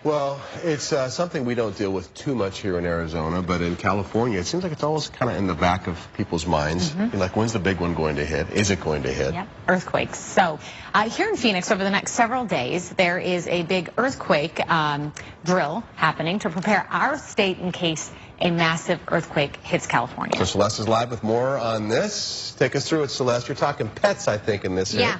Well, it's something we don't deal with too much here in Arizona, but in California, it seems like it's always kind of in the back of people's minds. You're like, when's the big one going to hit? Is it going to hit? Yep, earthquakes. So here in Phoenix, over the next several days, there is a big earthquake drill happening to prepare our state in case a massive earthquake hits California. So Celeste is live with more on this. Take us through it, Celeste. You're talking pets, I think, in this. Yeah.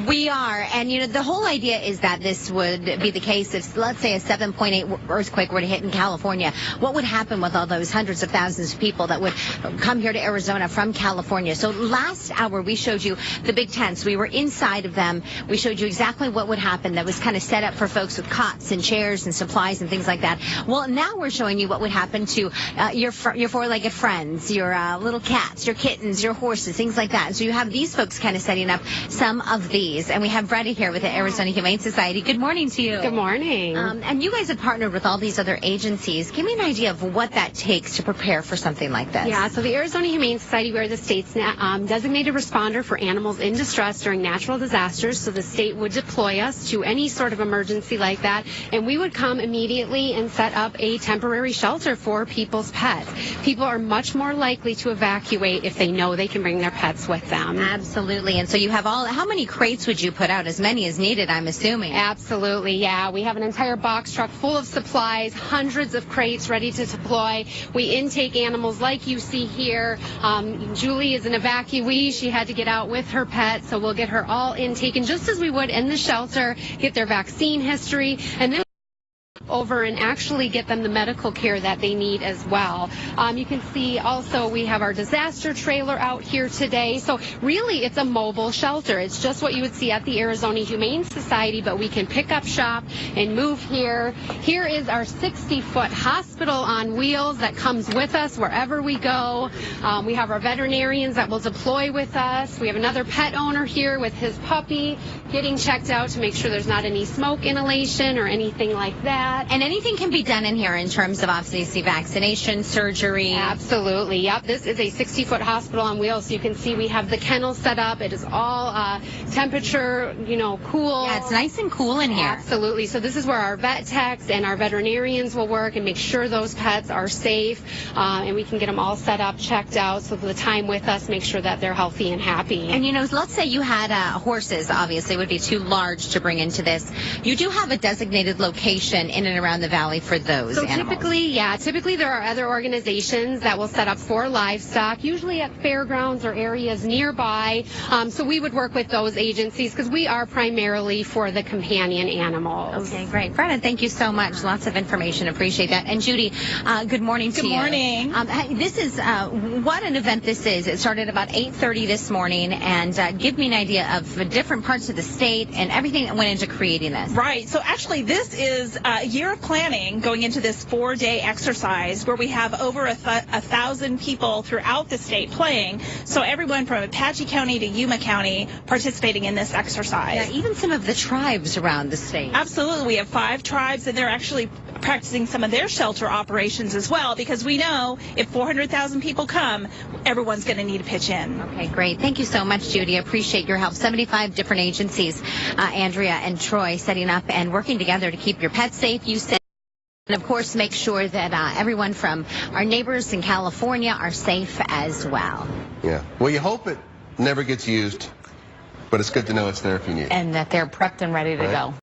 We are, and the whole idea is that this would be the case if, let's say, a 7.8 earthquake were to hit in California. What would happen with all those hundreds of thousands of people that would come here to Arizona from California? So last hour we showed you the big tents. We were inside of them. We showed you exactly what would happen. That was kind of set up for folks with cots and chairs and supplies and things like that. Well, now we're showing you what would happen to your four-legged friends, your little cats, your kittens, your horses, things like that. And so you have these folks kind of setting up some of these, and we have Bretta here with the Arizona Humane Society. Good morning to you. Good morning. And you guys have partnered with all these other agencies. Give me an idea of what that takes to prepare for something like this. Yeah, so the Arizona Humane Society, we're the state's designated responder for animals in distress during natural disasters. So the state would deploy us to any sort of emergency like that, and we would come immediately and set up a temporary shelter for people's pets. People are much more likely to evacuate if they know they can bring their pets with them. Absolutely. And so you have how many crates would you put out? As many as needed, I'm assuming. Absolutely, yeah. We have an entire box truck full of supplies, hundreds of crates ready to deploy. We intake animals like you see here. Julie is an evacuee. She had to get out with her pet, so we'll get her all intaken just as we would in the shelter, get their vaccine history, and then over and actually get them the medical care that they need as well. You can see also we have our disaster trailer out here today. So really it's a mobile shelter. It's just what you would see at the Arizona Humane Society, but we can pick up shop and move here. Here is our 60-foot hospital on wheels that comes with us wherever we go. We have our veterinarians that will deploy with us. We have another pet owner here with his puppy getting checked out to make sure there's not any smoke inhalation or anything like that. And anything can be done in here in terms of obviously vaccination, surgery. Absolutely. Yep. This is a 60-foot hospital on wheels. So you can see we have the kennel set up. It is all temperature, cool. Yeah, it's nice and cool in here. Absolutely. So this is where our vet techs and our veterinarians will work and make sure those pets are safe, and we can get them all set up, checked out, so the time with us, make sure that they're healthy and happy. And let's say you had horses, obviously would be too large to bring into this. You do have a designated location in and around the valley for those animals. Typically there are other organizations that will set up for livestock, usually at fairgrounds or areas nearby. So we would work with those agencies because we are primarily for the companion animals. Okay, great. Bretta, thank you so much. Lots of information. Appreciate that. And Judy, good morning to you. Good morning. This is what an event this is. It started about 8:30 this morning, and give me an idea of different parts of the state and everything that went into creating this. Right. So actually, this is a year of planning going into this 4-day exercise where we have over 1,000 people throughout the state playing. So everyone from Apache County to Yuma County participating in this exercise. Yeah, even some of the tribes around the state. Absolutely. We have 5 tribes, and they're actually practicing some of their shelter operations as well, because we know if 400,000 people come, everyone's going to need to pitch in. Okay, great. Thank you so much, Judy. Appreciate your help. 75 different agencies, Andrea and Troy, setting up and working together to keep your pets safe, you safe, and of course make sure that everyone from our neighbors in California are safe as well. Yeah. Well, you hope it never gets used, but it's good to know it's there if you need it. And that they're prepped and ready to go.